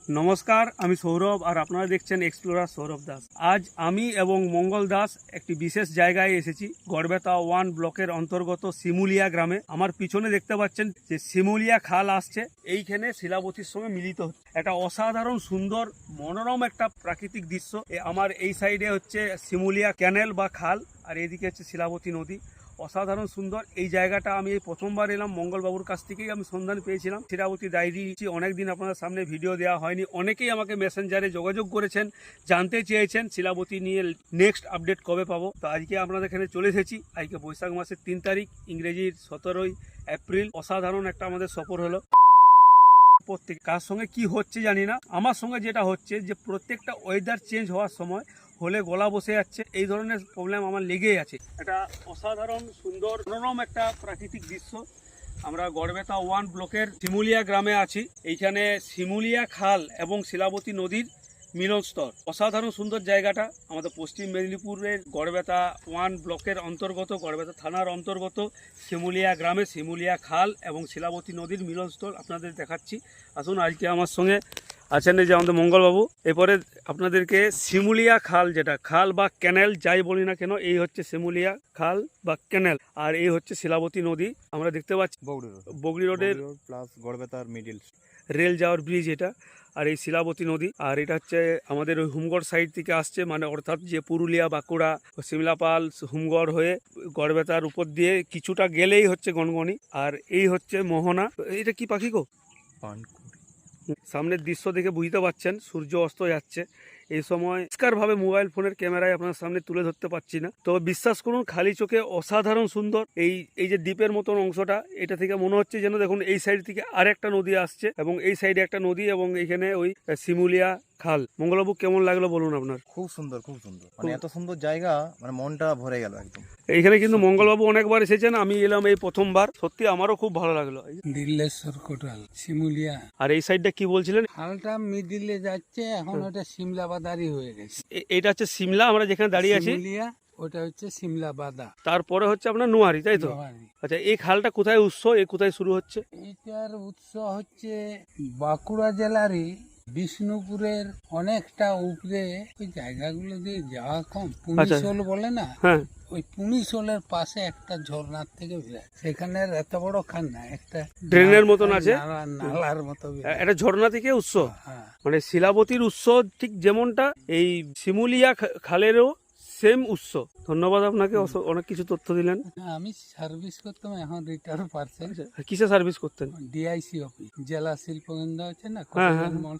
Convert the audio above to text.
নমস্কার, আমি সৌরভ আর আপনারা দেখছেন এক্সপ্লোরার সৌরভ দাস। আজ আমি এবং মঙ্গল দাস একটি বিশেষ জায়গায় এসেছি, গড়বেতা 1 ব্লকের অন্তর্গত শিমুলিয়া গ্রামে। আমার পিছনে দেখতে পাচ্ছেন যে শিমুলিয়া খাল আসছে, এইখানে শিলাবতীর সঙ্গে মিলিত হচ্ছে। একটা অসাধারণ সুন্দর মনোরম একটা প্রাকৃতিক দৃশ্য। আমার এই সাইডে হচ্ছে শিমুলিয়া ক্যানেল বা খাল, আর এদিকে হচ্ছে শিলাবতী নদী। অসাধারণ সুন্দর এই জায়গাটা। আমি এই প্রথমবার এলাম, মঙ্গলবাবুর কাছ থেকেই আমি সন্ধান পেয়েছিলাম। শিলাবতী ডায়েরি অনেকদিন আপনাদের সামনে ভিডিও দেওয়া হয়নি, অনেকেই আমাকে মেসেঞ্জারে যোগাযোগ করেছেন, জানতে চেয়েছেন শিলাবতী নিয়ে নেক্সট আপডেট কবে পাবো। তো আজকে আপনাদের এখানে চলে এসেছি। আজকে বৈশাখ মাসের 3 তারিখ, ইংরেজির 17 এপ্রিল। অসাধারণ একটা আমাদের সফর হলো। প্রত্যেক কার সঙ্গে কি হচ্ছে জানি না, আমার সঙ্গে যেটা হচ্ছে যে প্রত্যেকটা ওয়েদার চেঞ্জ হওয়ার সময় হলে গলা বসে যাচ্ছে, এই ধরনের প্রবলেম আমার লেগেই আছে। এটা অসাধারণ সুন্দর মনোরম একটা প্রাকৃতিক দৃশ্য। আমরা গড়বেতা 1 ব্লকের শিমুলিয়া গ্রামে আছি। এইখানে শিমুলিয়া খাল এবং শিলাবতী নদীর মিলনস্থল। অসাধারণ সুন্দর জায়গাটা আমাদের পশ্চিম মেদিনীপুরের গড়বেতা 1 ব্লকের অন্তর্গত, গড়বেতা থানার অন্তর্গত শিমুলিয়া গ্রামে শিমুলিয়া খাল এবং শিলাবতী নদীর মিলনস্থল আপনাদের দেখাচ্ছি। আসুন, আজকে আমার সঙ্গে আছেন এই যে আমাদের মঙ্গলবাবু। এরপরে আপনাদেরকে শিমুলিয়া খাল, যেটা খাল বা ক্যানেল যাই বলি না কেন, এই হচ্ছে শিমুলিয়া খাল বা ক্যানেল, আর এই হচ্ছে শিলাবতী নদী। আমরা দেখতে পাচ্ছি বগড়ি রোডের প্লাস গড়বেতার মিডিল রেল যাওয়ার ব্রিজ এটা, আর এই শিলাবতী নদী। আর এটা হচ্ছে আমাদের ওই হুমগড় সাইড থেকে আসছে, মানে অর্থাৎ যে পুরুলিয়া, বাঁকুড়া, সিমলাপাল, হুমগড় হয়ে গড়বেতার উপর দিয়ে কিছুটা গেলেই হচ্ছে গনগনি। আর এই হচ্ছে মোহনা। এটা কি পাখি গো? সামনের দৃশ্য দেখে বুঝতে পারছেন সূর্য অস্ত যাচ্ছে। এই সময় পরিষ্কারভাবে মোবাইল ফোনের ক্যামেরায় আপনার সামনে তুলে ধরতে পারছি না, তো বিশ্বাস করুন খালি চোখে অসাধারণ সুন্দর। এই যে দ্বীপের মতন অংশটা, এটা থেকে মনে হচ্ছে যেন দেখুন এই সাইড থেকে আরেকটা নদী আসছে এবং এই সাইডে একটা নদী এবং এখানে ওই শিমুলিয়া খাল। মঙ্গলবাবু, কেমন লাগলো বলুন আপনার? খুব সুন্দর, খুব সুন্দর, মানে এত সুন্দর জায়গা, মানে মনটা ভরে গেল একদম। এইখানে কিন্তু মঙ্গলবাবু অনেকবার এসেছেন, আমি এলাম এই প্রথমবার। সত্যি আমারও খুব ভালো লাগলো। দিল্লেশ্বর কোটাল শিমুলিয়া। আর এই সাইডটা কি বলছিলেন? হালটা মিডিলে যাচ্ছে, এখন ওটা সিমলা বাদারি হয়ে গেছে। এটা হচ্ছে সিমলা, আমরা যেখানে দাঁড়িয়ে আছি, শিমুলিয়া ওটা হচ্ছে সিমলা বাদা। তারপরে হচ্ছে আপনার নোয়ারি, তাই তো? নোয়ারি। আচ্ছা, এই খালটা কোথায় উৎস, এই কোথায় শুরু হচ্ছে? এটার উৎস হচ্ছে বাঁকুড়া জেলারই বিষ্ণুপুরের অনেকটা উপরে, ওই জায়গাগুলো দিয়ে যাওয়া কম, পুনিশোল বলে না, হ্যাঁ, ওই পুনিশোলের পাশে একটা ঝর্ণার থেকে বেরোয়। সেখানে এত বড় খান না, একটা ড্রেনের মতন আছে, নালার মতো বেরোয়। একটা ঝর্ণা থেকে উৎস। হ্যাঁ, মানে শিলাবতীর উৎস ঠিক যেমনটা, এই শিমুলিয়া খালেরও সেম উৎস। ধন্যবাদ আপনাকে, অনেক কিছু তথ্য দিলেন। আমি সার্ভিস করতাম, এখন রিটায়ার পারসেন। কিসে সার্ভিস করতেন? ডিআইসি অফিস, জেলা শিল্প কেন্দ্র আছে না, হ্যাঁ, হ্যাঁ। মল